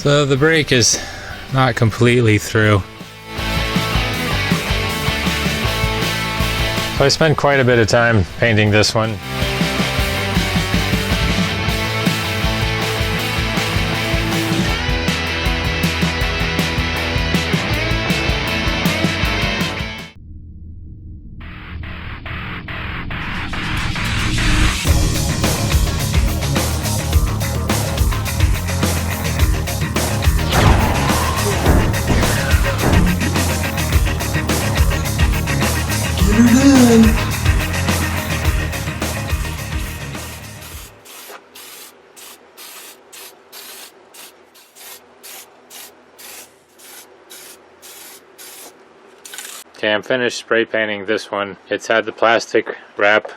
So the brake is not completely through. So I spent quite a bit of time painting this one. Okay, I'm finished spray painting this one. It's had the plastic wrap,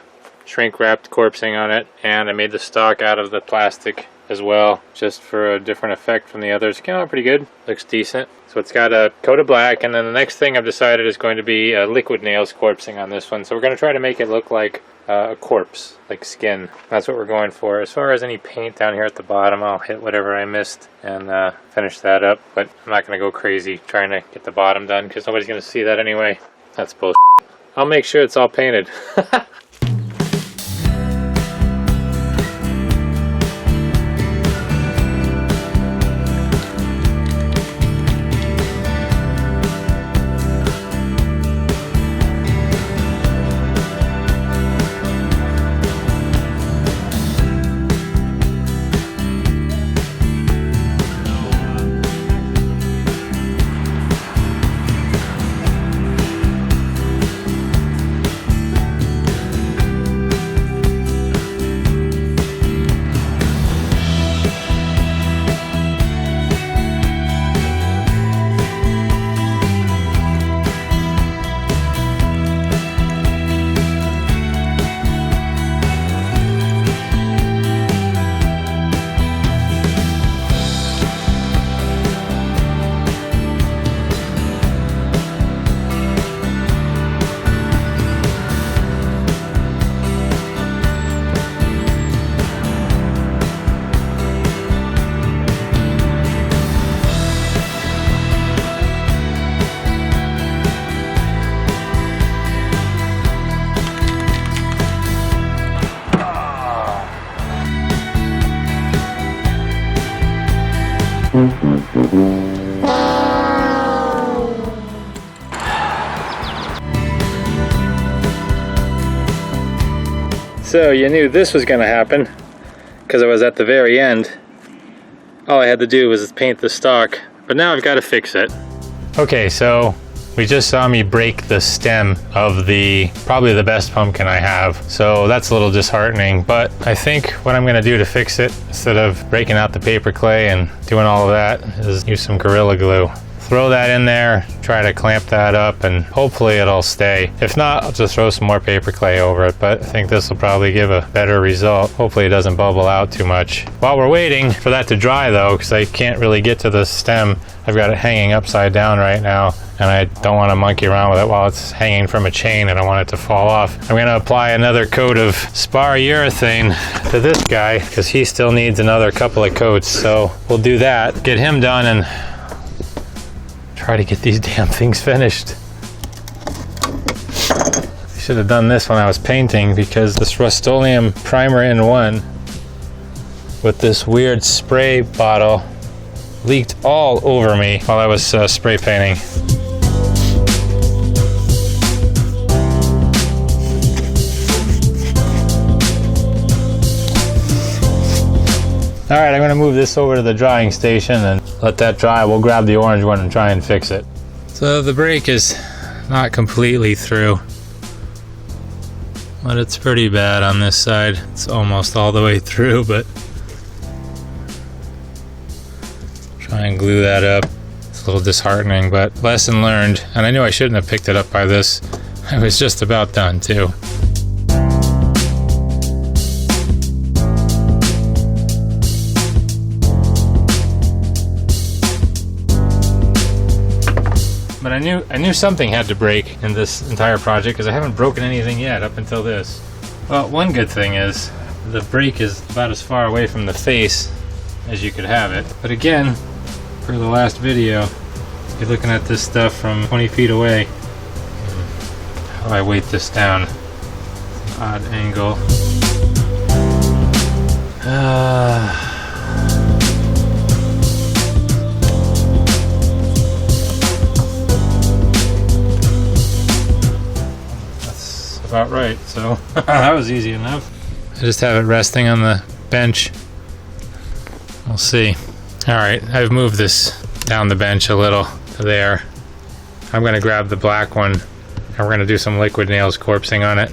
shrink wrapped corpsing on it, and I made the stock out of the plastic as well, just for a different effect from the others. It came out pretty good, looks decent. So it's got a coat of black, and then the next thing I've decided is going to be liquid nails corpsing on this one. So we're going to try to make it look like a corpse, like skin. That's what we're going for. As far as any paint down here at the bottom, I'll hit whatever I missed and finish that up. But I'm not going to go crazy trying to get the bottom done because nobody's going to see that anyway. That's bullshit. I'll make sure it's all painted. So you knew this was going to happen because I was at the very end. All I had to do was paint the stock, but now I've got to fix it. Okay, so we just saw me break the stem of probably the best pumpkin I have. So that's a little disheartening, but I think what I'm going to do to fix it, instead of breaking out the paper clay and doing all of that, is use some Gorilla Glue. Throw that in there, try to clamp that up, and hopefully it'll stay. If not, I'll just throw some more paper clay over it, but I think this will probably give a better result. Hopefully it doesn't bubble out too much. While we're waiting for that to dry though, because I can't really get to the stem, I've got it hanging upside down right now, and I don't want to monkey around with it while it's hanging from a chain. I don't want it to fall off. I'm going to apply another coat of spar urethane to this guy, because he still needs another couple of coats, so we'll do that, get him done, and try to get these damn things finished. I should have done this when I was painting, because this Rust-Oleum primer in one with this weird spray bottle leaked all over me while I was spray painting. All right, I'm gonna move this over to the drying station and let that dry. We'll grab the orange one and try and fix it. So the brake is not completely through, but it's pretty bad on this side. It's almost all the way through, but try and glue that up. It's a little disheartening, but lesson learned. And I knew I shouldn't have picked it up by this. I was just about done too. But I knew something had to break in this entire project, because I haven't broken anything yet up until this. Well, one good thing is the brake is about as far away from the face as you could have it. But again, for the last video. You're looking at this stuff from 20 feet away. How do I weight this down? Odd angle. That's about right, so that was easy enough. I just have it resting on the bench. We'll see. Alright, I've moved this down the bench a little to there. I'm going to grab the black one and we're going to do some liquid nails corpsing on it.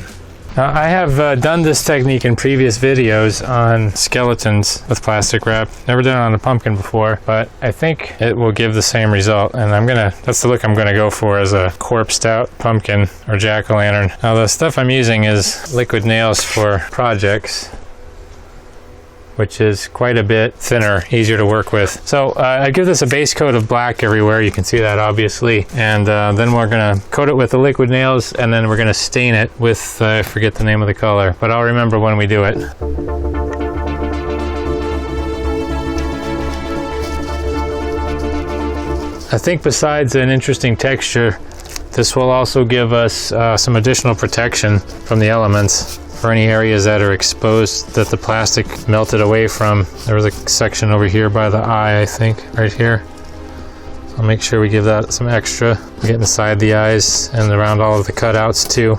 I have done this technique in previous videos on skeletons with plastic wrap. Never done it on a pumpkin before, but I think it will give the same result. And that's the look I'm gonna go for as a corpsed out pumpkin or jack-o'-lantern. Now the stuff I'm using is liquid nails for projects, which is quite a bit thinner, easier to work with. So I give this a base coat of black everywhere. You can see that obviously. And then we're gonna coat it with the liquid nails and then we're gonna stain it with, I forget the name of the color, but I'll remember when we do it. I think besides an interesting texture, this will also give us some additional protection from the elements. For any areas that are exposed that the plastic melted away from. There was a section over here by the eye, I think, right here. I'll make sure we give that some extra. Get inside the eyes and around all of the cutouts too.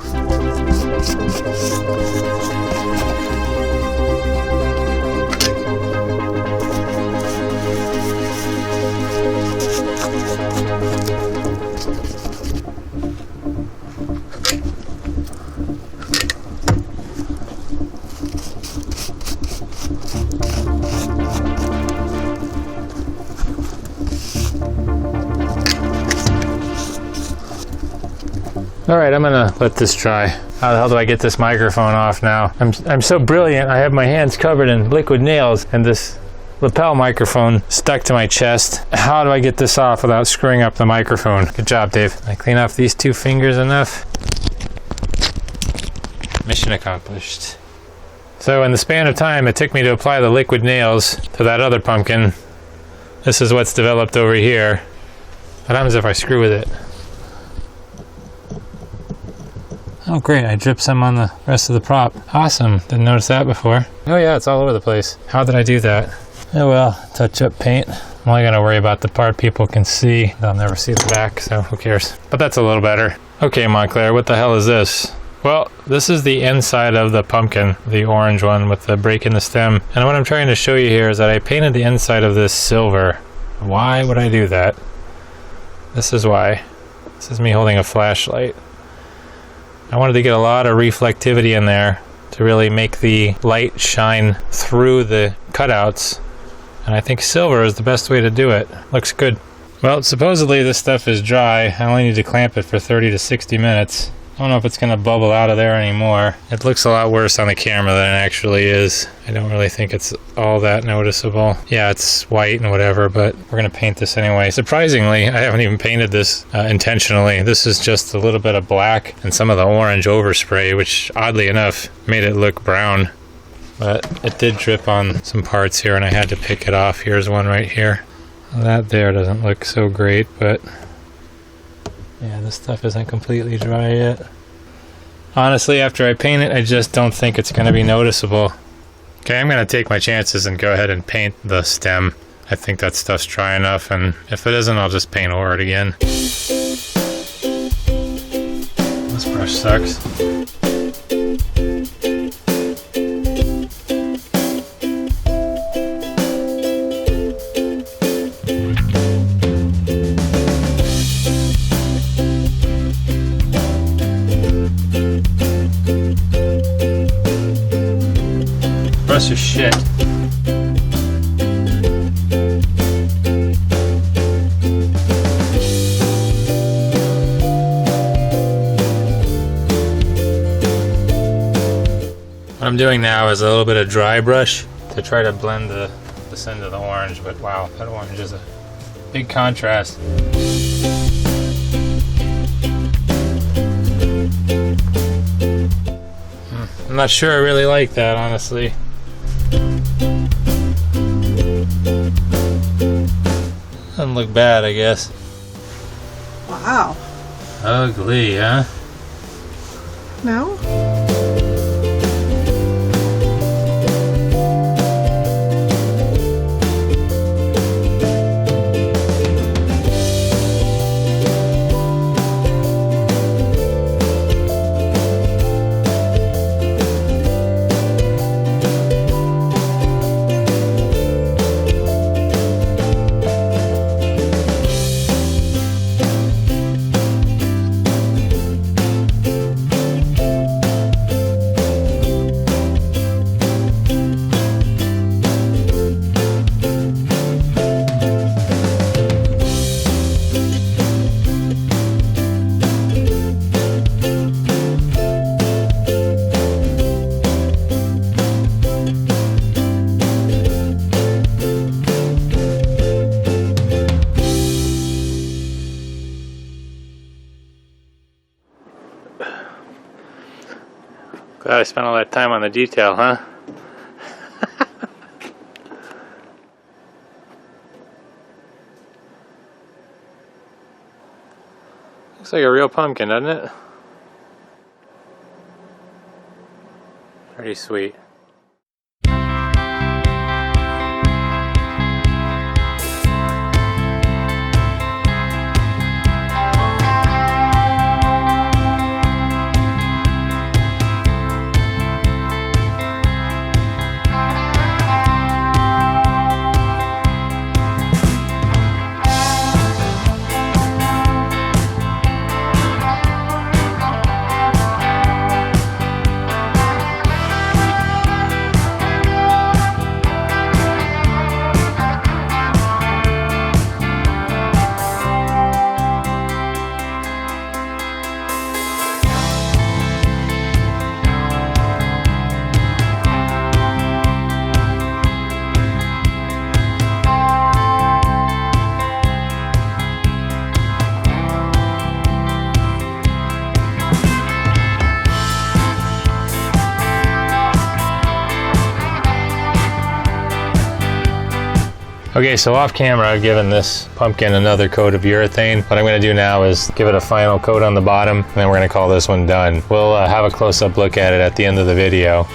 All right, I'm gonna let this dry. How the hell do I get this microphone off now? I'm so brilliant. I have my hands covered in liquid nails and this lapel microphone stuck to my chest. How do I get this off without screwing up the microphone? Good job, Dave. I clean off these two fingers enough. Mission accomplished. So in the span of time it took me to apply the liquid nails to that other pumpkin, this is what's developed over here. What happens if I screw with it? Oh great, I dripped some on the rest of the prop. Awesome, didn't notice that before. Oh yeah, it's all over the place. How did I do that? Oh well, touch up paint. I'm only gonna worry about the part people can see. They'll never see the back, so who cares? But that's a little better. Okay, Montclair, what the hell is this? Well, this is the inside of the pumpkin, the orange one with the break in the stem. And what I'm trying to show you here is that I painted the inside of this silver. Why would I do that? This is why. This is me holding a flashlight. I wanted to get a lot of reflectivity in there to really make the light shine through the cutouts. And I think silver is the best way to do it. Looks good. Well, supposedly this stuff is dry. I only need to clamp it for 30 to 60 minutes. I don't know if it's going to bubble out of there anymore. It looks a lot worse on the camera than it actually is. I don't really think it's all that noticeable. Yeah, it's white and whatever, but we're going to paint this anyway. Surprisingly, I haven't even painted this intentionally. This is just a little bit of black and some of the orange overspray, which oddly enough made it look brown. But it did drip on some parts here and I had to pick it off. Here's one right here. That there doesn't look so great, but yeah, this stuff isn't completely dry yet. Honestly, after I paint it, I just don't think it's going to be noticeable. Okay, I'm going to take my chances and go ahead and paint the stem. I think that stuff's dry enough, and if it isn't, I'll just paint over it again. This brush sucks. Brush your shit. What I'm doing now is a little bit of dry brush to try to blend this into the orange, but wow, that orange is a big contrast. I'm not sure I really like that, honestly. Doesn't look bad, I guess. Wow. Ugly, huh? No? Glad I spent all that time on the detail, huh? Looks like a real pumpkin, doesn't it? Pretty sweet. Okay, so off camera I've given this pumpkin another coat of urethane. What I'm going to do now is give it a final coat on the bottom, and then we're going to call this one done. We'll have a close-up look at it at the end of the video.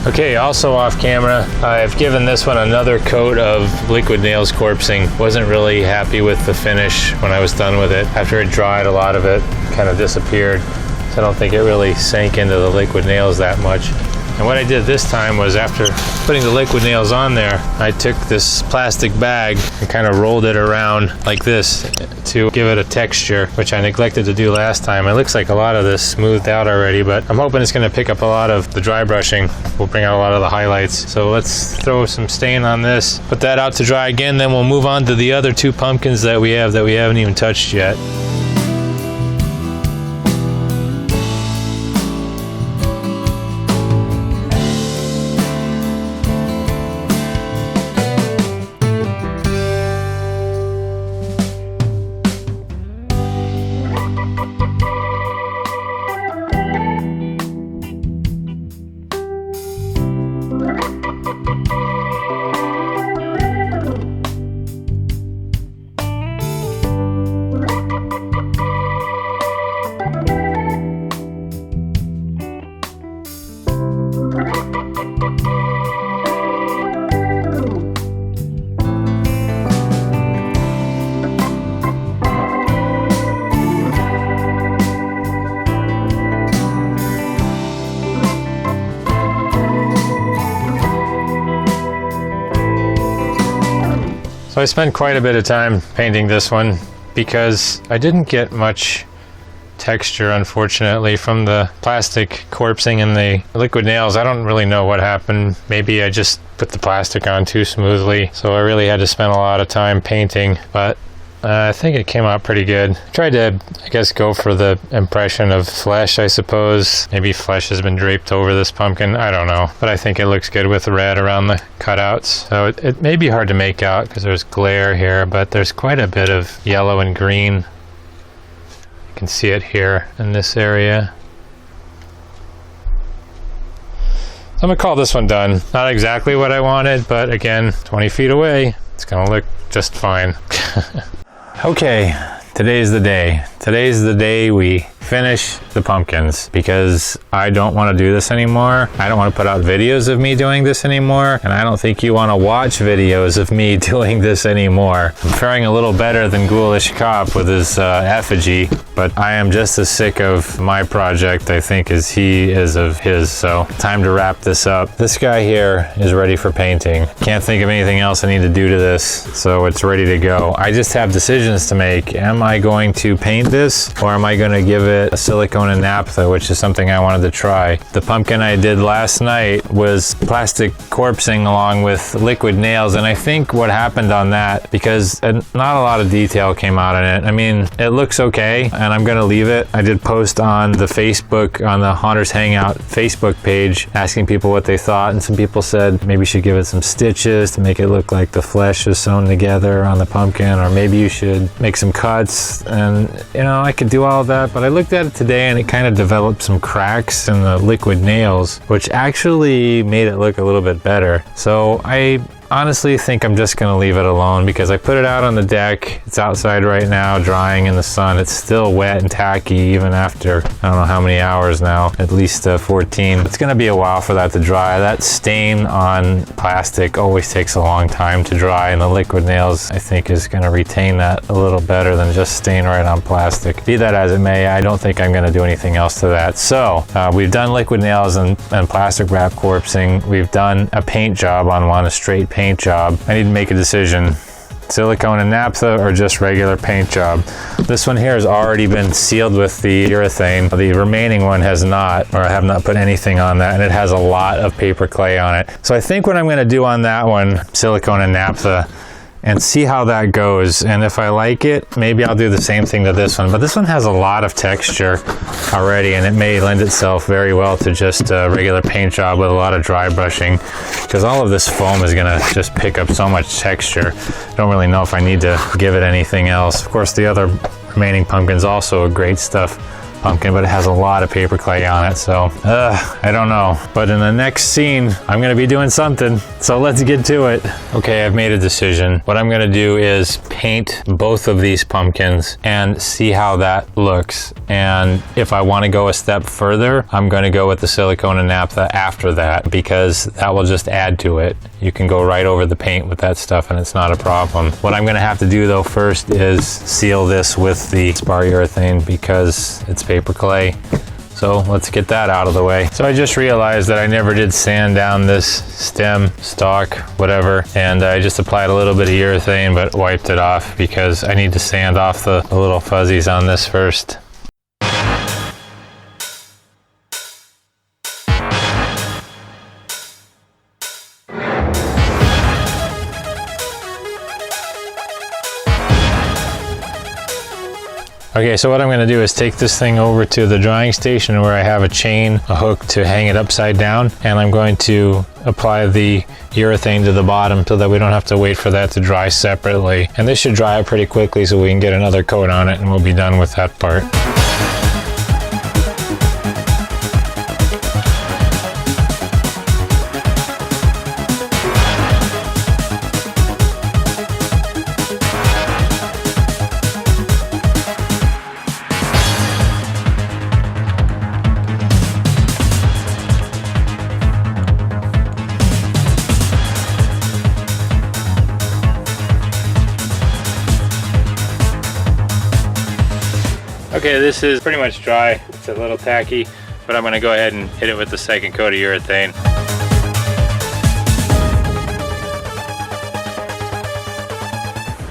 Okay, also off camera, I've given this one another coat of liquid nails corpsing. Wasn't really happy with the finish when I was done with it. After it dried, a lot of it kind of disappeared. So I don't think it really sank into the liquid nails that much. And what I did this time was, after putting the liquid nails on there, I took this plastic bag and kind of rolled it around like this to give it a texture, which I neglected to do last time. It looks like a lot of this smoothed out already, but I'm hoping it's going to pick up a lot of the dry brushing. We'll bring out a lot of the highlights. So let's throw some stain on this, put that out to dry again, then we'll move on to the other two pumpkins that we haven't even touched yet. So I spent quite a bit of time painting this one because I didn't get much texture, unfortunately, from the plastic corpsing and the liquid nails. I don't really know what happened. Maybe I just put the plastic on too smoothly, so I really had to spend a lot of time painting, but I think it came out pretty good. Tried to, I guess, go for the impression of flesh, I suppose. Maybe flesh has been draped over this pumpkin, I don't know. But I think it looks good with the red around the cutouts. So it may be hard to make out because there's glare here, but there's quite a bit of yellow and green. You can see it here in this area. I'm gonna call this one done. Not exactly what I wanted, but again, 20 feet away, it's gonna look just fine. Okay, today's the day. Today's the day we finish the pumpkins because I don't want to do this anymore. I don't want to put out videos of me doing this anymore, and I don't think you want to watch videos of me doing this anymore. I'm faring a little better than Ghoulish Cop with his effigy, but I am just as sick of my project, I think, as he is of his. So time to wrap this up. This guy here is ready for painting. Can't think of anything else I need to do to this, so it's ready to go. I just have decisions to make. Am I going to paint this, or am I going to give it a Silicone and Napa, which is something I wanted to try. The pumpkin I did last night was plastic corpsing along with liquid nails, and I think what happened on that, because not a lot of detail came out in it. I mean, it looks okay, and I'm gonna leave it. I did post on the Facebook, on the Haunters Hangout Facebook page, asking people what they thought, and some people said maybe you should give it some stitches to make it look like the flesh is sewn together on the pumpkin, or maybe you should make some cuts, and you know, I could do all of that, but I looked at it today and it kind of developed some cracks in the liquid nails, which actually made it look a little bit better. So I honestly think I'm just gonna leave it alone because I put it out on the deck. It's outside right now, drying in the sun. It's still wet and tacky even after, I don't know how many hours now, at least 14. It's gonna be a while for that to dry. That stain on plastic always takes a long time to dry, and the liquid nails, I think, is gonna retain that a little better than just stain right on plastic. Be that as it may, I don't think I'm gonna do anything else to that. So we've done liquid nails and plastic wrap corpsing. We've done a paint job on one, a straight paint job. I need to make a decision. Silicone and Napa or just regular paint job. This one here has already been sealed with the urethane. The remaining one has not, or I have not put anything on that, and it has a lot of paper clay on it. So I think what I'm going to do on that one, Silicone and Napa, and see how that goes, and if I like it, maybe I'll do the same thing to this one. But this one has a lot of texture already, and it may lend itself very well to just a regular paint job with a lot of dry brushing, because all of this foam is gonna just pick up so much texture. I don't really know if I need to give it anything else. Of course, the other remaining pumpkin's also a great stuff pumpkin, but it has a lot of paper clay on it, so I don't know. But in the next scene, I'm gonna be doing something, so let's get to it. Okay, I've made a decision. What I'm gonna do is paint both of these pumpkins and see how that looks. And if I wanna go a step further, I'm gonna go with the Silicone and Napa after that, because that will just add to it. You can go right over the paint with that stuff and it's not a problem. What I'm gonna have to do though first is seal this with the spar urethane because it's paper clay. So let's get that out of the way. So I just realized that I never did sand down this stem, stalk, whatever, and I just applied a little bit of urethane but wiped it off because I need to sand off the little fuzzies on this first. Okay, so what I'm gonna do is take this thing over to the drying station where I have a chain, a hook to hang it upside down, and I'm going to apply the urethane to the bottom so that we don't have to wait for that to dry separately. And this should dry up pretty quickly so we can get another coat on it and we'll be done with that part. Okay, this is pretty much dry. It's a little tacky, but I'm gonna go ahead and hit it with the second coat of urethane.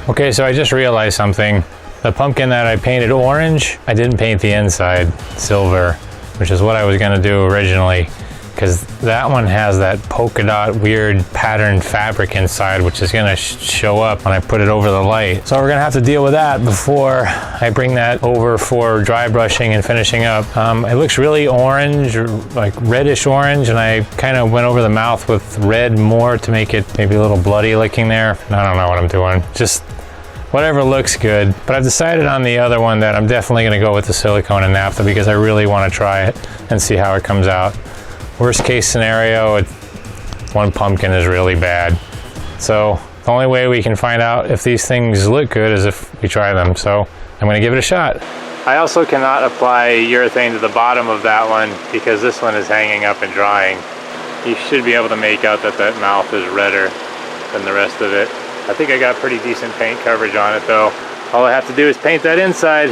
Okay, so I just realized something. The pumpkin that I painted orange, I didn't paint the inside silver, which is what I was gonna do originally, because that one has that polka dot weird patterned fabric inside, which is gonna show up when I put it over the light. So we're gonna have to deal with that before I bring that over for dry brushing and finishing up. It looks really orange, like reddish orange, and I kind of went over the mouth with red more to make it maybe a little bloody looking there. I don't know what I'm doing. Just whatever looks good. But I've decided on the other one that I'm definitely gonna go with the Silicone and Napa because I really wanna try it and see how it comes out. Worst case scenario, one pumpkin is really bad. So the only way we can find out if these things look good is if we try them. So I'm gonna give it a shot. I also cannot apply urethane to the bottom of that one because this one is hanging up and drying. You should be able to make out that that mouth is redder than the rest of it. I think I got pretty decent paint coverage on it though. All I have to do is paint that inside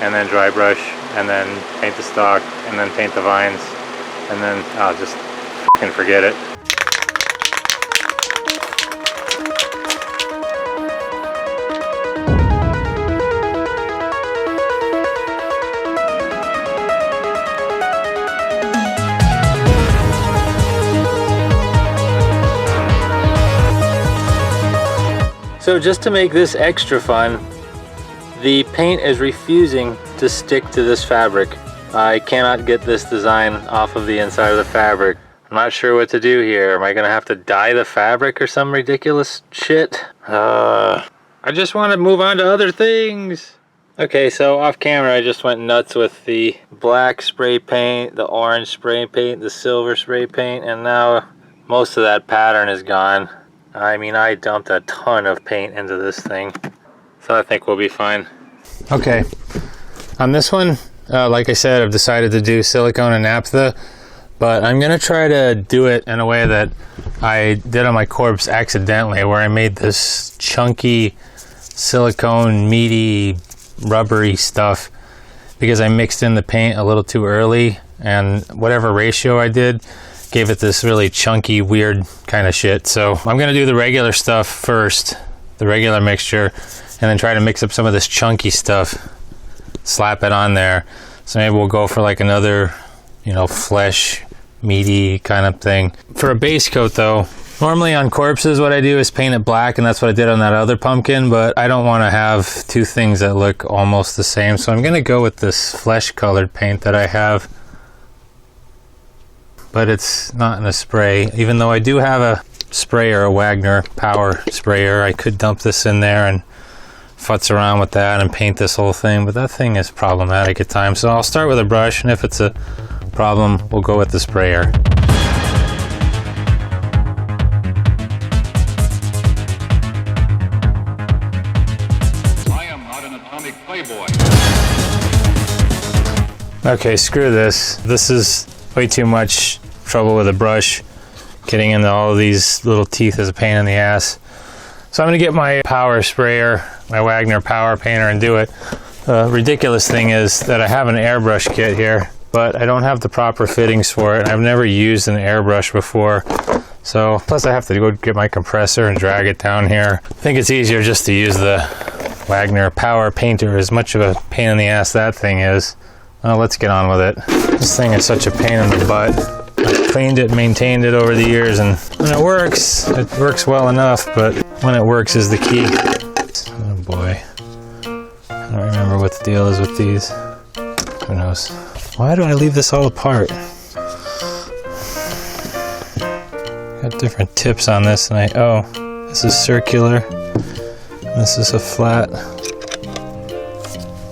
and then dry brush and then paint the stock and then paint the vines and then I'll just fucking forget it. So just to make this extra fun, the paint is refusing to stick to this fabric. I cannot get this design off of the inside of the fabric. I'm not sure what to do here. Am I gonna have to dye the fabric or some ridiculous shit? I just want to move on to other things. Okay, so off camera I just went nuts with the black spray paint, the orange spray paint, the silver spray paint, and now most of that pattern is gone. I mean, I dumped a ton of paint into this thing, so I think we'll be fine. Okay, on this one, like I said, I've decided to do Silicone and Napa, but I'm gonna try to do it in a way that I did on my corpse accidentally, where I made this chunky silicone, meaty, rubbery stuff because I mixed in the paint a little too early, and whatever ratio I did gave it this really chunky, weird kind of shit. So I'm gonna do the regular stuff first, the regular mixture, and then try to mix up some of this chunky stuff, slap it on there. So maybe we'll go for like another, you know, flesh, meaty kind of thing. For a base coat though, normally on corpses what I do is paint it black, and that's what I did on that other pumpkin, but I don't want to have two things that look almost the same. So I'm gonna go with this flesh colored paint that I have, but it's not in a spray. Even though I do have a sprayer, a Wagner power sprayer, I could dump this in there and futz around with that and paint this whole thing, but that thing is problematic at times. So I'll start with a brush, and if it's a problem, we'll go with the sprayer. I am not an atomic playboy. Okay, screw this. This is way too much trouble with a brush. Getting into all of these little teeth is a pain in the ass. So I'm gonna get my power sprayer, my Wagner power painter, and do it. The ridiculous thing is that I have an airbrush kit here, but I don't have the proper fittings for it. I've never used an airbrush before. So, plus I have to go get my compressor and drag it down here. I think it's easier just to use the Wagner power painter, as much of a pain in the ass that thing is. Well, let's get on with it. This thing is such a pain in the butt. I've cleaned it, maintained it over the years, and when it works well enough, but when it works is the key. Oh boy. I don't remember what the deal is with these. Who knows? Why do I leave this all apart? Got different tips on this, and this is circular, and this is a flat.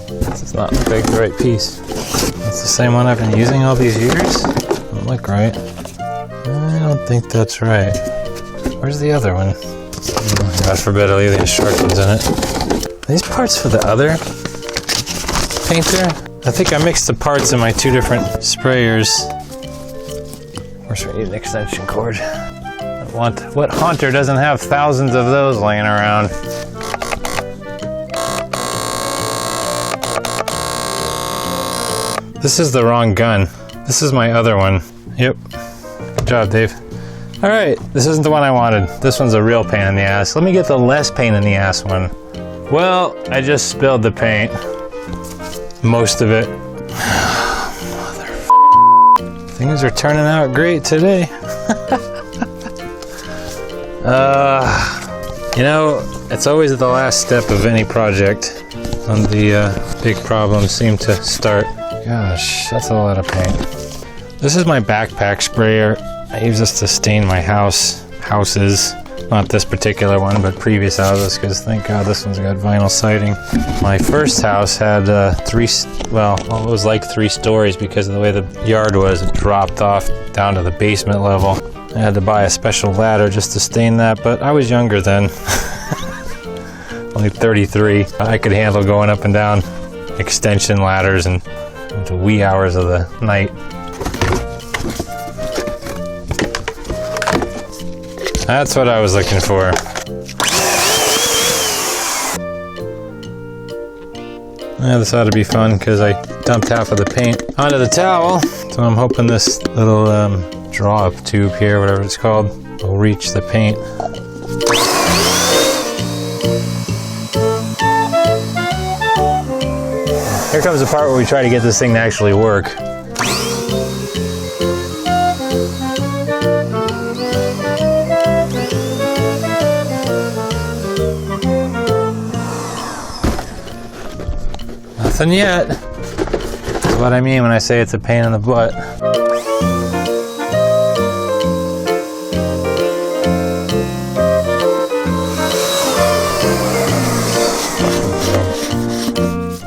This is not the right piece. It's the same one I've been using all these years? Doesn't look right. I don't think that's right. Where's the other one? Oh, God forbid I leave the instructions in it. Are these parts for the other painter? I think I mixed the parts in my two different sprayers. Of course, we need an extension cord. What haunter doesn't have thousands of those laying around? This is the wrong gun. This is my other one. Yep. Good job, Dave. All right, this isn't the one I wanted. This one's a real pain in the ass. Let me get the less pain in the ass one. Well, I just spilled the paint. Most of it. Mother. Things are turning out great today. You know, it's always at the last step of any project when the big problems seem to start. Gosh, that's a lot of paint. This is my backpack sprayer. I use this to stain my houses. Not this particular one, but previous houses, because thank God this one's got vinyl siding. My first house had it was like 3 stories because of the way the yard was. It dropped off down to the basement level. I had to buy a special ladder just to stain that, but I was younger then. Only 33. I could handle going up and down extension ladders and into wee hours of the night. That's what I was looking for. Yeah, this ought to be fun because I dumped half of the paint onto the towel. So I'm hoping this little draw-up tube here, whatever it's called, will reach the paint. Here comes the part where we try to get this thing to actually work. Nothing yet. That's what I mean when I say it's a pain in the butt.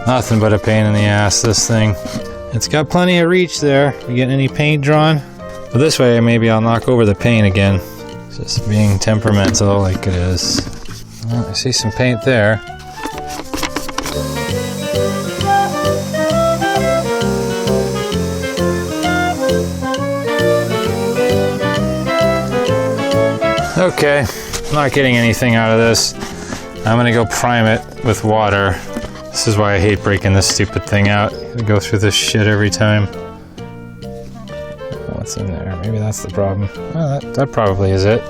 Nothing but a pain in the ass, this thing. It's got plenty of reach there. You get any paint drawn? But this way, maybe I'll knock over the paint again. It's just being temperamental like it is. Well, I see some paint there. Okay, I'm not getting anything out of this. I'm gonna go prime it with water. This is why I hate breaking this stupid thing out. I go through this shit every time. What's in there? Maybe that's the problem. Oh, that probably is it.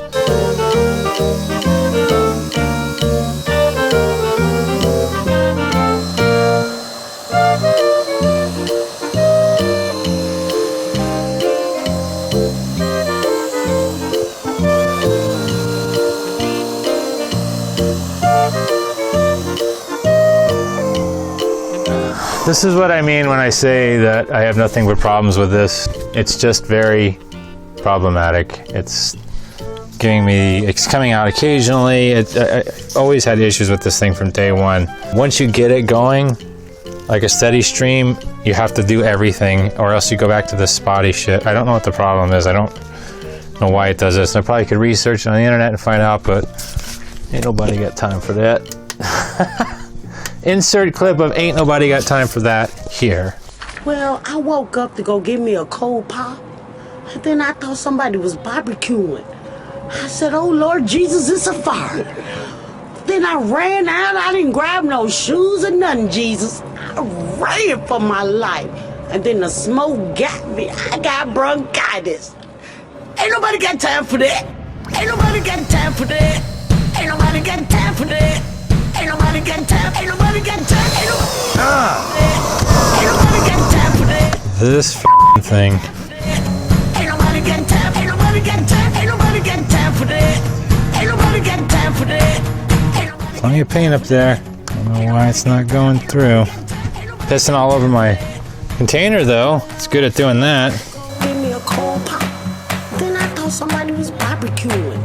This is what I mean when I say that I have nothing but problems with this. It's just very problematic. It's coming out occasionally. I always had issues with this thing from day one. Once you get it going, like a steady stream, you have to do everything or else you go back to this spotty shit. I don't know what the problem is. I don't know why it does this. I probably could research it on the internet and find out, but ain't nobody got time for that. Insert clip of ain't nobody got time for that here. Well, I woke up to go get me a cold pop, and then I thought somebody was barbecuing. I said, oh Lord Jesus, it's a fire. Then I ran out, I didn't grab no shoes or nothing, Jesus. I ran for my life. And then the smoke got me, I got bronchitis. Ain't nobody got time for that. Ain't nobody got time for that. Ain't nobody got time for that. Ain't nobody got time, ain't nobody got time, ain't nobody got time for that. This f***ing thing. Ain't nobody got time, ain't nobody got time, ain't nobody got time for that. Ain't nobody got time for that. Plenty of paint up there. I don't know why it's not going through. Pissing all over my container though. It's good at doing that. Give me a cold pop. Then I thought somebody was barbecuing.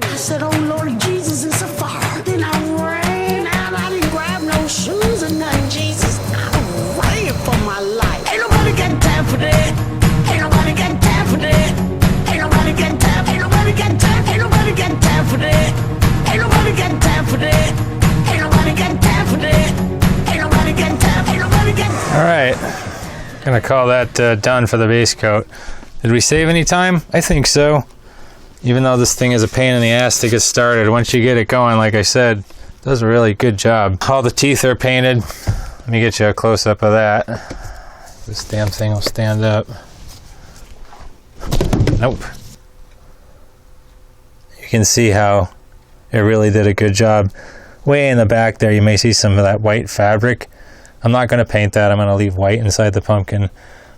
I said, oh Lord Jesus, it's a fire. Then I ran out, I didn't grab no shoes or nothing, Jesus. I ran for my life. Ain't nobody got time for that. Ain't nobody got time for that. Ain't nobody got time, ain't nobody got time, ain't nobody got time for that. Ain't nobody got time for that. Ain't nobody got time for that. Ain't nobody got time, ain't nobody got time. All right, gonna call that done for the base coat. Did we save any time? I think so. Even though this thing is a pain in the ass to get started, once you get it going, like I said, it does a really good job. All the teeth are painted. Let me get you a close-up of that. This damn thing will stand up. Nope. You can see how it really did a good job. Way in the back there, you may see some of that white fabric. I'm not going to paint that. I'm going to leave white inside the pumpkin.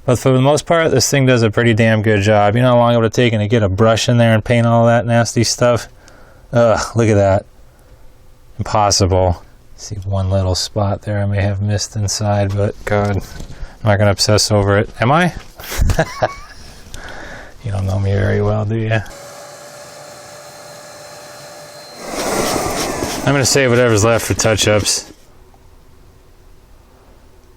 But for the most part, this thing does a pretty damn good job. You know how long it would have taken to get a brush in there and paint all that nasty stuff? Ugh, look at that. Impossible. See one little spot there I may have missed inside, but God, I'm not going to obsess over it. Am I? You don't know me very well, do you? I'm gonna save whatever's left for touch-ups.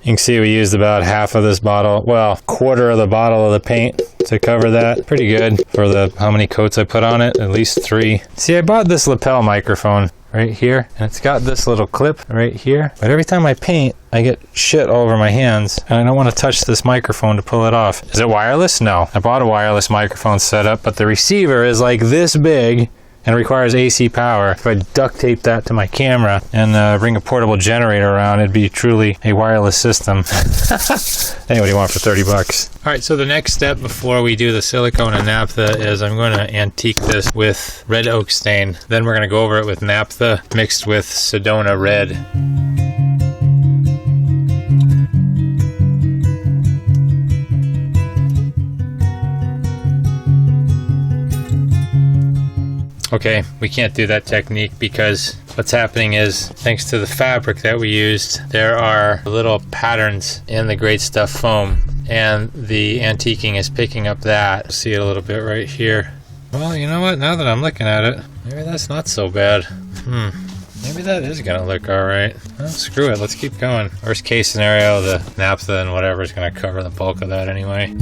You can see we used about half of this bottle, well, quarter of the bottle of the paint to cover that. Pretty good for the how many coats I put on it, at least 3. See, I bought this lapel microphone right here, and it's got this little clip right here. But every time I paint, I get shit all over my hands, and I don't want to touch this microphone to pull it off. Is it wireless? No. I bought a wireless microphone setup, but the receiver is like this big and requires AC power. If I duct tape that to my camera and bring a portable generator around, it'd be truly a wireless system. Anyway, what do you want for 30 bucks? All right, so the next step before we do the silicone and naphtha is I'm going to antique this with red oak stain. Then we're going to go over it with naphtha mixed with Sedona red. Okay, we can't do that technique because what's happening is, thanks to the fabric that we used, there are little patterns in the Great Stuff foam, and the antiquing is picking up that. See it a little bit right here. Well, you know what? Now that I'm looking at it, maybe that's not so bad. Maybe that is gonna look alright. Well, screw it, let's keep going. Worst case scenario, the naphtha and whatever is gonna cover the bulk of that anyway.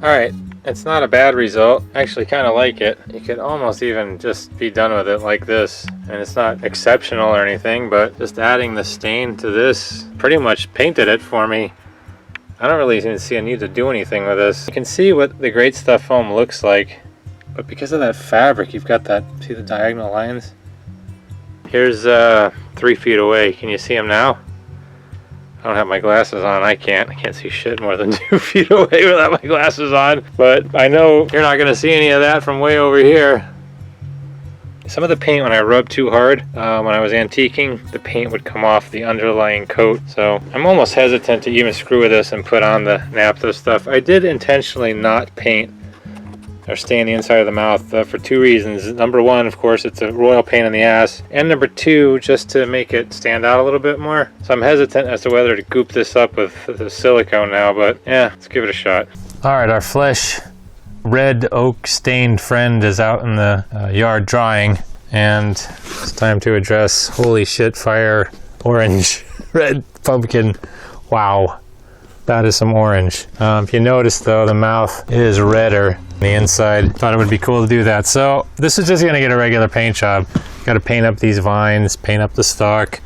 Alright, it's not a bad result. I actually kind of like it. You could almost even just be done with it like this. And it's not exceptional or anything, but just adding the stain to this pretty much painted it for me. I don't really even see a need to do anything with this. You can see what the Great Stuff foam looks like, but because of that fabric, you've got that, see the diagonal lines? Here's 3 feet away. Can you see them now? I don't have my glasses on. I can't see shit more than 2 feet away without my glasses on. But I know you're not going to see any of that from way over here. Some of the paint, when I rubbed too hard, when I was antiquing, the paint would come off the underlying coat. So I'm almost hesitant to even screw with this and put on the naphtha stuff. I did intentionally not paint or stain the inside of the mouth for 2 reasons. Number 1, of course, it's a royal pain in the ass. And number 2, just to make it stand out a little bit more. So I'm hesitant as to whether to goop this up with the silicone now, but yeah, let's give it a shot. All right, our flesh red oak stained friend is out in the yard drying, and it's time to address holy shit fire orange red pumpkin. Wow, that is some orange. If you notice though, the mouth is redder on the inside. Thought it would be cool to do that. So this is just gonna get a regular paint job. Got to paint up these vines, paint up the stalk,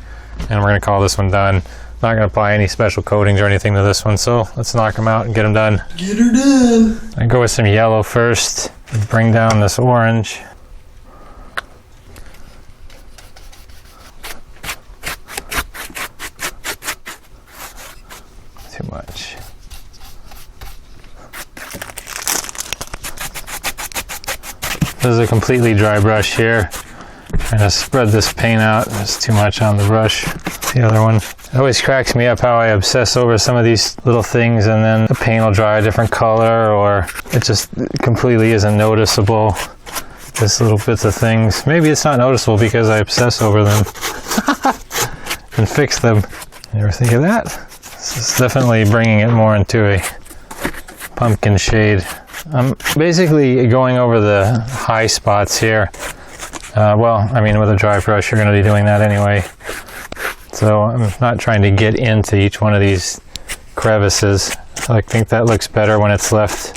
and we're gonna call this one done. Not gonna apply any special coatings or anything to this one, so let's knock them out and get them done. Get her done. I go with some yellow first. Bring down this orange. Too much. This is a completely dry brush here. I'm gonna spread this paint out. There's too much on the brush. The other one. It always cracks me up how I obsess over some of these little things and then the paint will dry a different color, or it just completely isn't noticeable. Just little bits of things. Maybe it's not noticeable because I obsess over them and fix them. You ever think of that? This is definitely bringing it more into a pumpkin shade. I'm basically going over the high spots here. Well, I mean, with a dry brush, you're going to be doing that anyway. So I'm not trying to get into each one of these crevices. So I think that looks better when it's left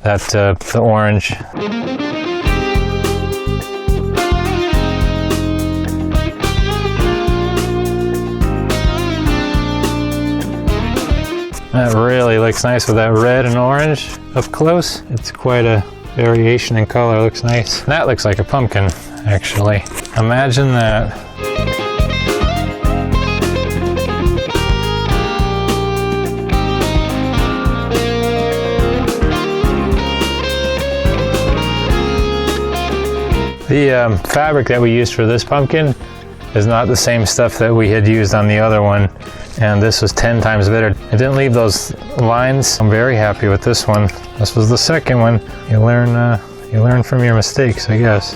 that the orange. That really looks nice with that red and orange up close. It's quite a variation in color. Looks nice. That looks like a pumpkin, actually. Imagine that. The fabric that we used for this pumpkin is not the same stuff that we had used on the other one, and this was 10 times better. It didn't leave those lines. I'm very happy with this one. This was the second one. You learn from your mistakes, I guess.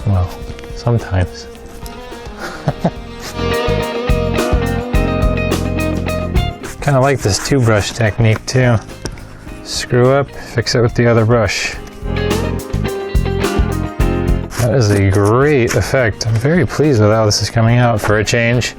Well, sometimes. Kind of like this 2-brush technique too. Screw up, fix it with the other brush. That is a great effect. I'm very pleased with how this is coming out for a change.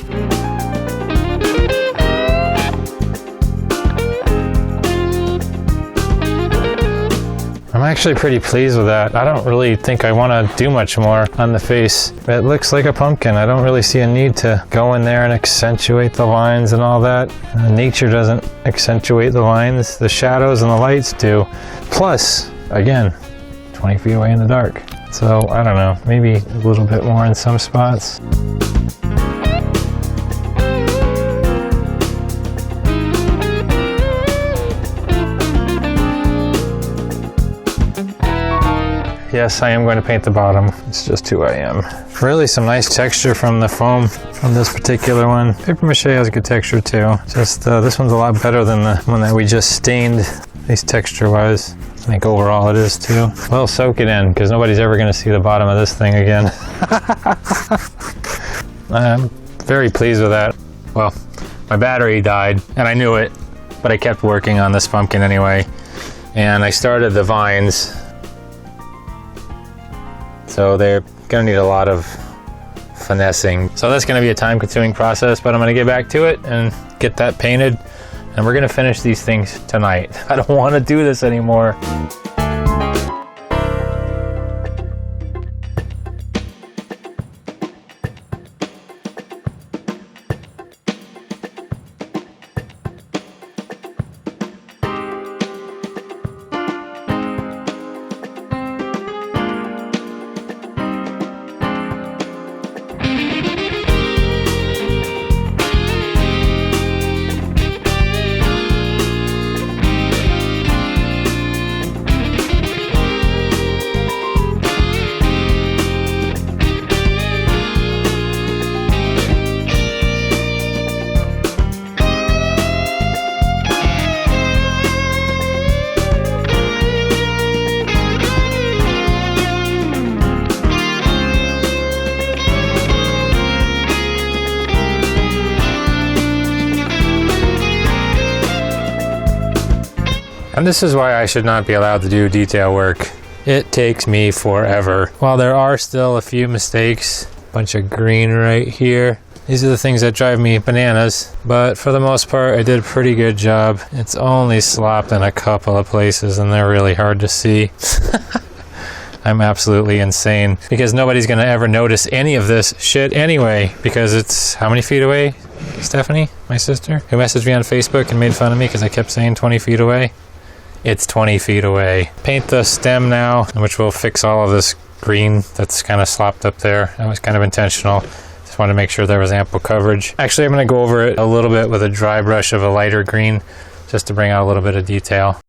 I'm actually pretty pleased with that. I don't really think I want to do much more on the face. It looks like a pumpkin. I don't really see a need to go in there and accentuate the lines and all that. Nature doesn't accentuate the lines. The shadows and the lights do. Plus, again, 20 feet away in the dark. So, I don't know, maybe a little bit more in some spots. Yes, I am going to paint the bottom. It's just who I am. Really some nice texture from the foam from this particular one. Paper mache has good texture too. Just this one's a lot better than the one that we just stained, at least texture-wise. I think overall it is too. Well, soak it in, because nobody's ever going to see the bottom of this thing again. I'm very pleased with that. Well, my battery died, and I knew it, but I kept working on this pumpkin anyway. And I started the vines. So they're going to need a lot of finessing. So that's going to be a time-consuming process, but I'm going to get back to it and get that painted. And we're gonna finish these things tonight. I don't wanna do this anymore. And this is why I should not be allowed to do detail work. It takes me forever. While there are still a few mistakes, a bunch of green right here. These are the things that drive me bananas, but for the most part, I did a pretty good job. It's only slopped in a couple of places and they're really hard to see. I'm absolutely insane because nobody's gonna ever notice any of this shit anyway, because it's how many feet away? Stephanie, my sister, who messaged me on Facebook and made fun of me because I kept saying 20 feet away. It's 20 feet away. Paint the stem now, which will fix all of this green that's kind of slopped up there. That was kind of intentional. Just wanted to make sure there was ample coverage. Actually, I'm gonna go over it a little bit with a dry brush of a lighter green, just to bring out a little bit of detail.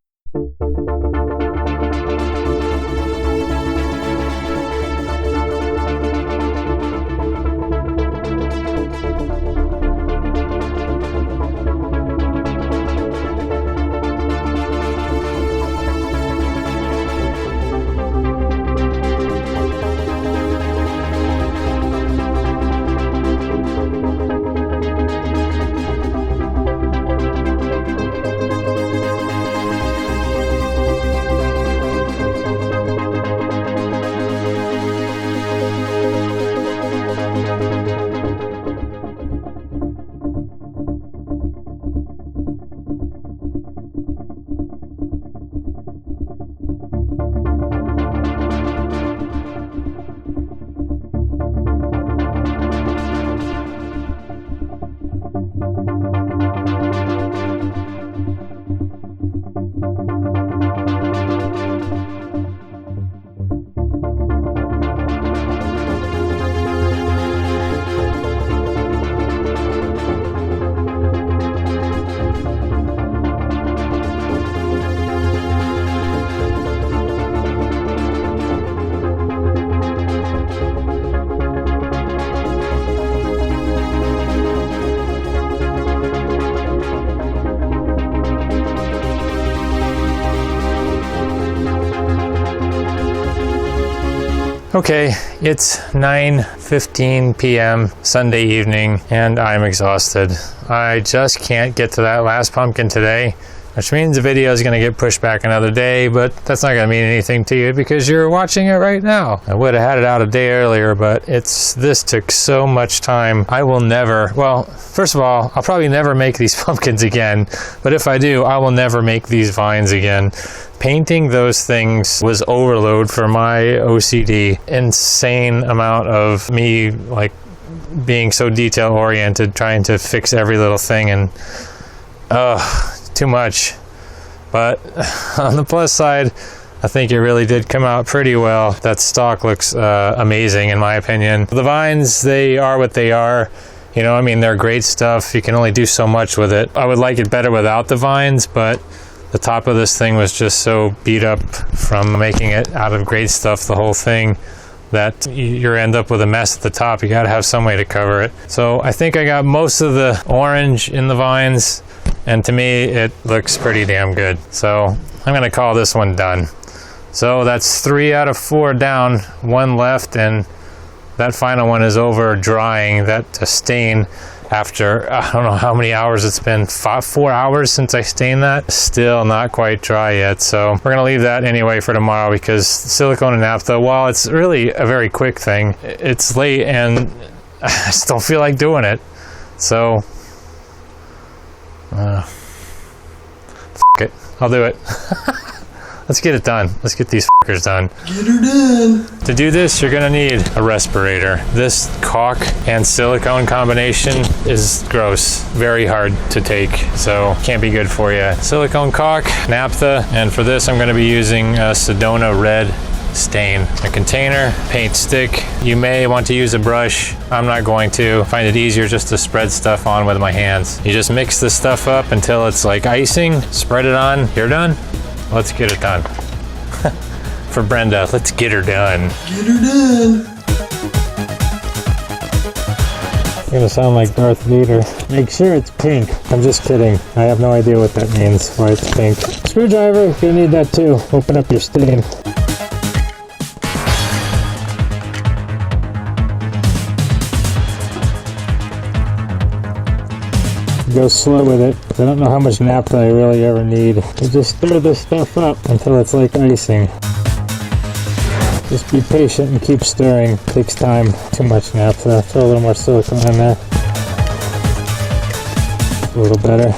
Okay, it's 9:15 p.m. Sunday evening, and I'm exhausted. I just can't get to that last pumpkin today, which means the video is going to get pushed back another day, but that's not going to mean anything to you because you're watching it right now. I would have had it out a day earlier, but this took so much time. I will never, well, first of all, I'll probably never make these pumpkins again, but if I do, I will never make these vines again. Painting those things was overload for my OCD. Insane amount of me like being so detail oriented, trying to fix every little thing, and too much. But on the plus side, I think it really did come out pretty well. That stalk looks amazing in my opinion. The vines, they are what they are. You know, I mean, they're great stuff. You can only do so much with it. I would like it better without the vines, but the top of this thing was just so beat up from making it out of great stuff, the whole thing, that you end up with a mess at the top. You gotta have some way to cover it. So I think I got most of the orange in the vines, and to me it looks pretty damn good. So I'm gonna call this one done. So that's 3 out of 4 down, 1 left, and that final one is over drying. That stain, after I don't know how many hours it's been, 4 hours since I stained that, still not quite dry yet. So we're gonna leave that anyway for tomorrow, because Silicone and Napa, while it's really a very quick thing, it's late and I just don't feel like doing it. So f it, I'll do it. Let's get it done. Let's get these fuckers done. Get her done. To do this, you're gonna need a respirator. This caulk and silicone combination is gross, very hard to take, so can't be good for you. Silicone caulk, naphtha, and for this I'm gonna be using a Sedona red stain. A container, paint stick. You may want to use a brush. I'm not going to. Find it easier just to spread stuff on with my hands. You just mix this stuff up until it's like icing, spread it on, you're done. Let's get it done. For Brenda, let's get her done. Get her done. You're gonna sound like Darth Vader. Make sure it's pink. I'm just kidding. I have no idea what that means, why it's pink. Screwdriver, you're gonna need that too. Open up your stain. Go slow with it. I don't know how much naphtha I really ever need. You just stir this stuff up until it's like icing. Just be patient and keep stirring. Takes time. Too much naphtha. Throw a little more silicone in there. A little better.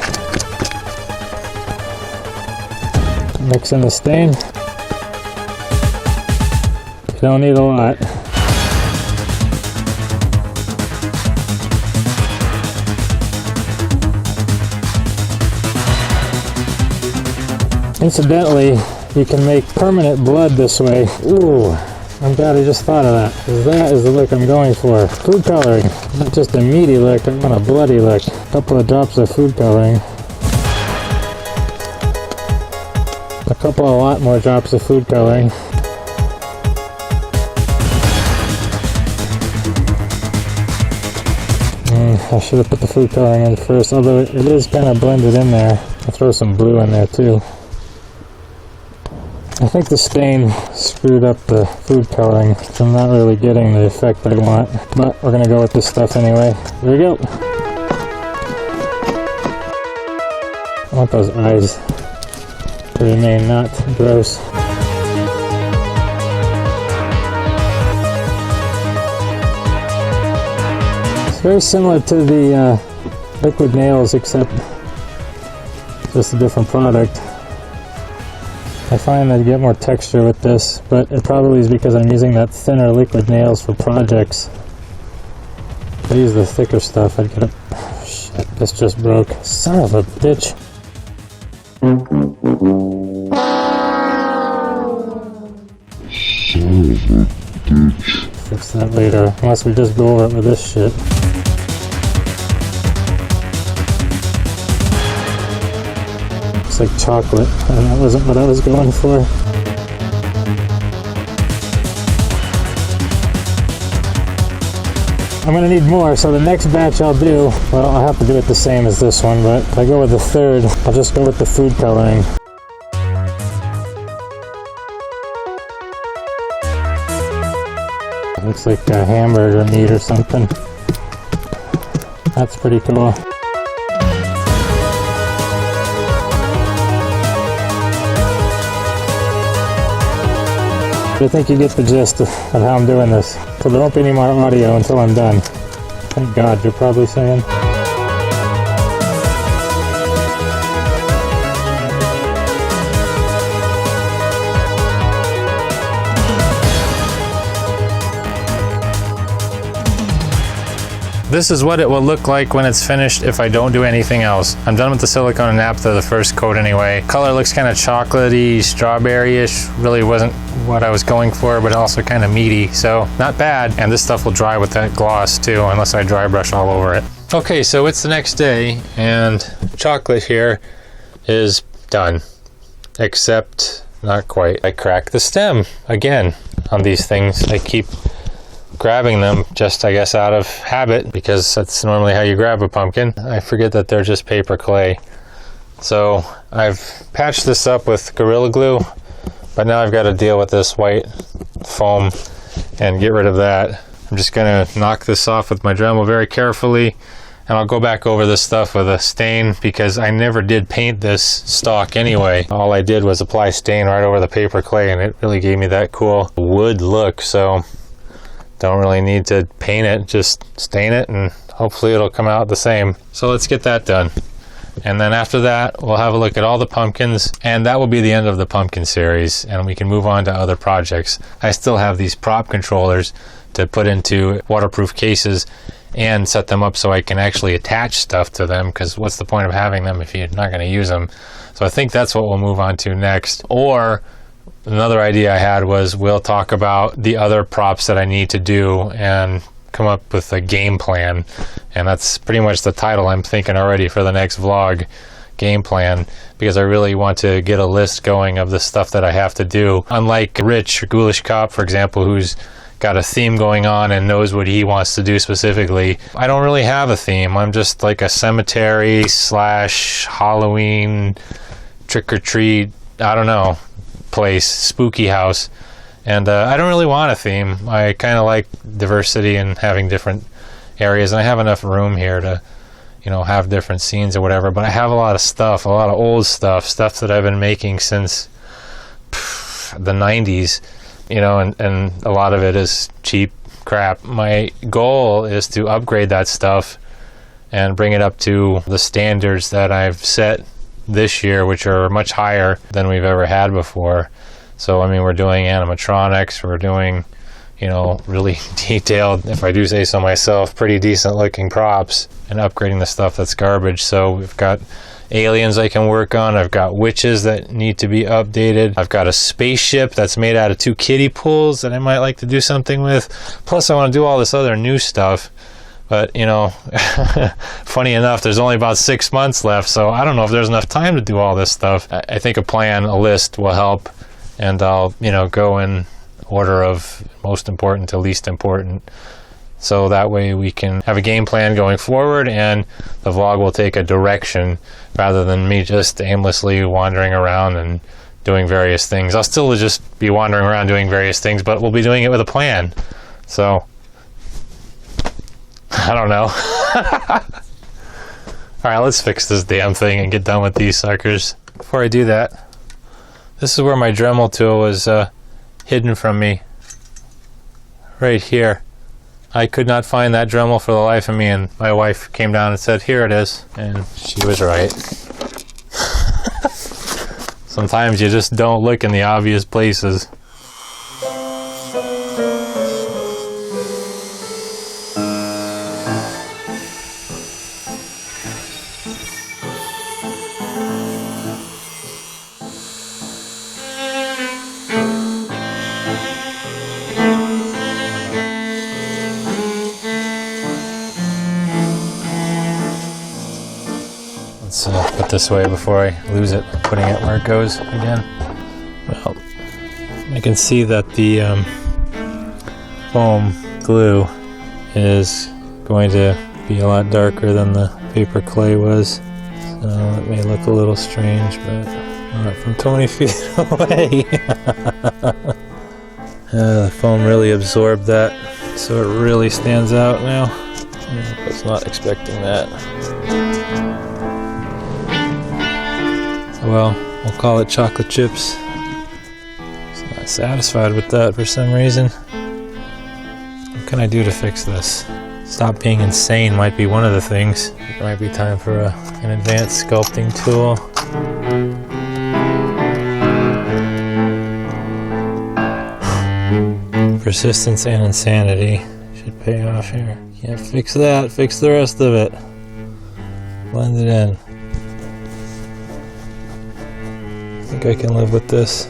Mix in the stain. You don't need a lot. Incidentally, you can make permanent blood this way. Ooh, I'm glad I just thought of that, because that is the look I'm going for. Food coloring, not just a meaty look, I want a bloody look. A couple of drops of food coloring. A lot more drops of food coloring. I should have put the food coloring in first, although it is kind of blended in there. I'll throw some blue in there too. I think the stain screwed up the food coloring, so I'm not really getting the effect I want, but we're gonna go with this stuff anyway. Here we go. I want those eyes to remain not gross. It's very similar to the liquid nails, except just a different product. I find that I get more texture with this, but it probably is because I'm using that thinner liquid nails for projects. If I use the thicker stuff, I'd get a... Oh, shit, this just broke. Son of a bitch. Fix that later, unless we just go over it with this shit. Looks like chocolate, and that wasn't what I was going for. I'm gonna need more, so the next batch I'll do, well, I'll have to do it the same as this one, but if I go with the third, I'll just go with the food coloring. Looks like a hamburger meat or something. That's pretty cool. I think you get the gist of how I'm doing this. So there won't be any more audio until I'm done. Thank God, you're probably saying. This is what it will look like when it's finished if I don't do anything else. I'm done with the Silicone and Napa, the first coat anyway. Color looks kind of chocolatey, strawberry-ish. Really wasn't what I was going for, but also kind of meaty, so not bad. And this stuff will dry with that gloss too, unless I dry brush all over it. Okay, so it's the next day, and chocolate here is done. Except, not quite. I cracked the stem again on these things. I keep grabbing them just, I guess, out of habit, because that's normally how you grab a pumpkin. I forget that they're just paper clay. So I've patched this up with Gorilla Glue, but now I've got to deal with this white foam and get rid of that. I'm just going to knock this off with my Dremel very carefully, and I'll go back over this stuff with a stain, because I never did paint this stalk anyway. All I did was apply stain right over the paper clay, and it really gave me that cool wood look. So don't really need to paint it, just stain it, and hopefully it'll come out the same. So let's get that done. And then after that, we'll have a look at all the pumpkins, and that will be the end of the pumpkin series, and we can move on to other projects. I still have these prop controllers to put into waterproof cases and set them up so I can actually attach stuff to them, because what's the point of having them if you're not going to use them? So I think that's what we'll move on to next. Or another idea I had was we'll talk about the other props that I need to do and come up with a game plan. And that's pretty much the title I'm thinking already for the next vlog, game plan, because I really want to get a list going of the stuff that I have to do. Unlike Rich, or Ghoulish Cop, for example, who's got a theme going on and knows what he wants to do specifically, I don't really have a theme. I'm just like a cemetery / Halloween trick-or-treat, I don't know, place, spooky house. And I don't really want a theme. I kind of like diversity and having different areas, and I have enough room here to, you know, have different scenes or whatever. But I have a lot of stuff, a lot of old stuff that I've been making since the 90s, you know, and a lot of it is cheap crap. My goal is to upgrade that stuff and bring it up to the standards that I've set this year, which are much higher than we've ever had before. So I mean, we're doing animatronics, we're doing, you know, really detailed, if I do say so myself, pretty decent looking props, and upgrading the stuff that's garbage. So we've got aliens I can work on, I've got witches that need to be updated, I've got a spaceship that's made out of 2 kiddie pools that I might like to do something with, plus I want to do all this other new stuff. But, you know, funny enough, there's only about 6 months left, so I don't know if there's enough time to do all this stuff. I think a plan, a list will help, and I'll, you know, go in order of most important to least important. So that way we can have a game plan going forward, and the vlog will take a direction rather than me just aimlessly wandering around and doing various things. I'll still just be wandering around doing various things, but we'll be doing it with a plan. So I don't know. Alright, let's fix this damn thing and get done with these suckers. Before I do that, this is where my Dremel tool was hidden from me. Right here. I could not find that Dremel for the life of me, and my wife came down and said, here it is. And she was right. Sometimes you just don't look in the obvious places. Let's put this away before I lose it, putting it where it goes again. Well, I can see that the foam glue is going to be a lot darker than the paper clay was. So it may look a little strange, but not from 20 feet away. The foam really absorbed that. so it really stands out now. I was not expecting that. Well, we'll call it chocolate chips. I'm not satisfied with that for some reason. What can I do to fix this? Stop being insane might be one of the things. It might be time for an advanced sculpting tool. Persistence and insanity should pay off here. Can't fix that, fix the rest of it. Blend it in. I think I can live with this.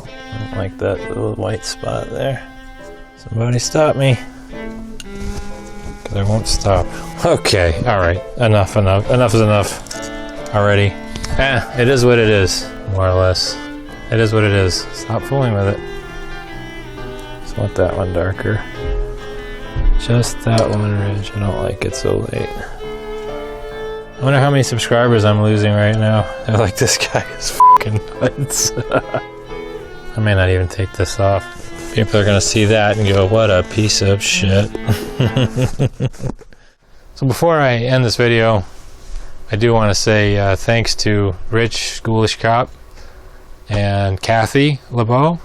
I don't like that little white spot there. Somebody stop me. Because I won't stop. Okay, alright. Enough is enough already. It is what it is, more or less. It is what it is. Stop fooling with it. Just want that one darker. Just that one ridge. I don't like it so late. I wonder how many subscribers I'm losing right now. They're like, this guy is fucking nuts. I may not even take this off. People are gonna see that and go, what a piece of shit. So before I end this video, I do want to say thanks to Rich Schoolish Cop and Kathy LeBeau,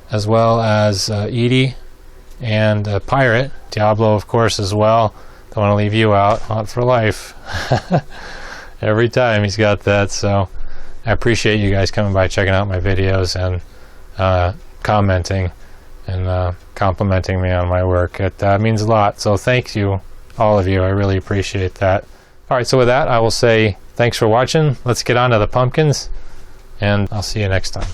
as well as Edie and Pirate, Diablo of course as well. Don't want to leave you out. Haunt for life. Every time he's got that. So I appreciate you guys coming by, checking out my videos, and commenting and complimenting me on my work. It means a lot. So thank you, all of you. I really appreciate that. All right, so with that, I will say thanks for watching. Let's get on to the pumpkins, and I'll see you next time.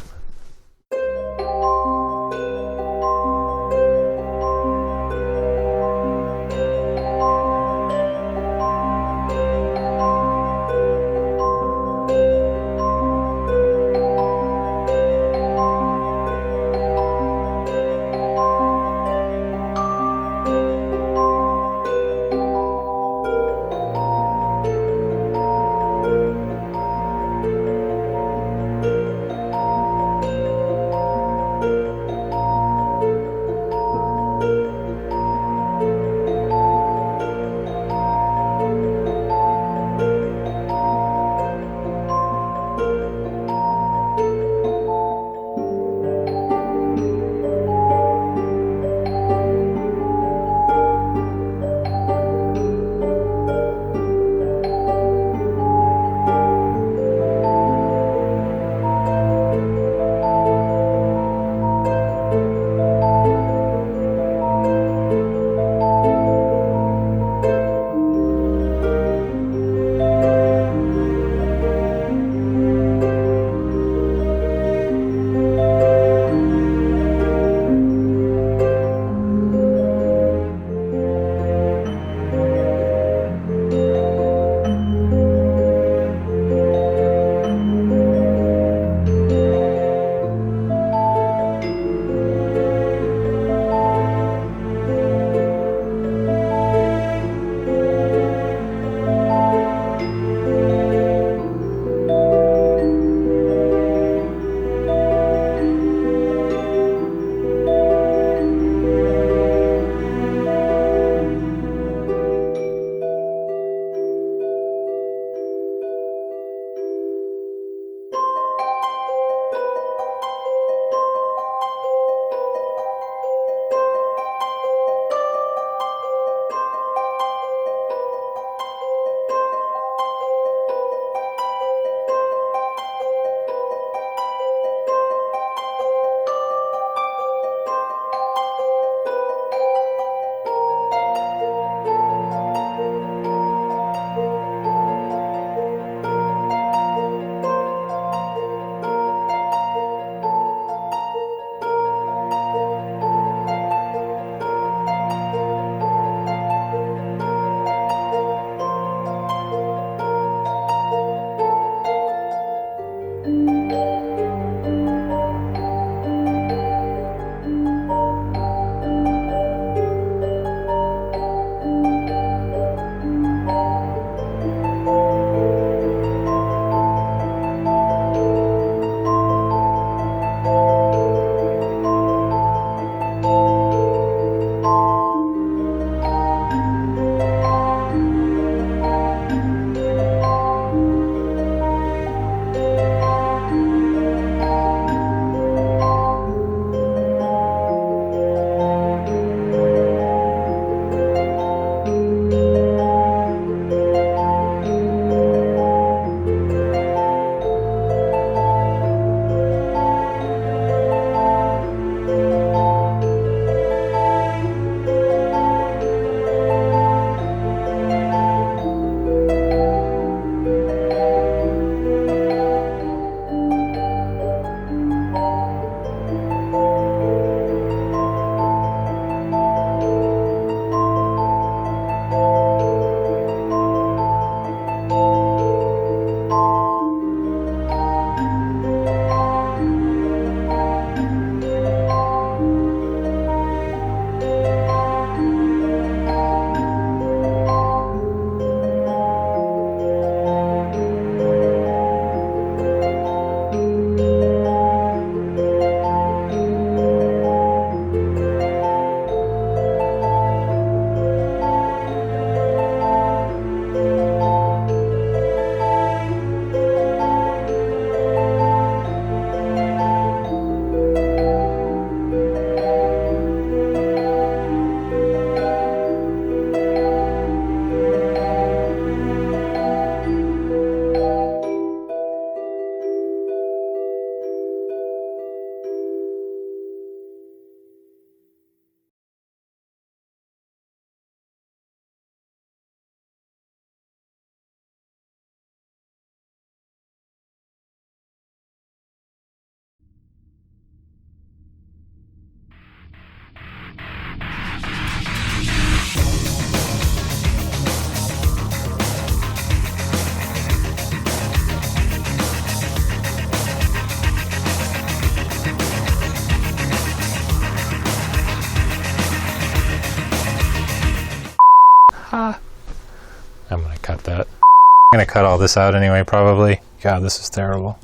gonna cut all this out anyway, probably. God, this is terrible.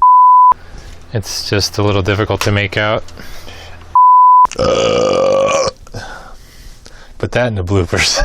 It's just a little difficult to make out. Put that in the bloopers.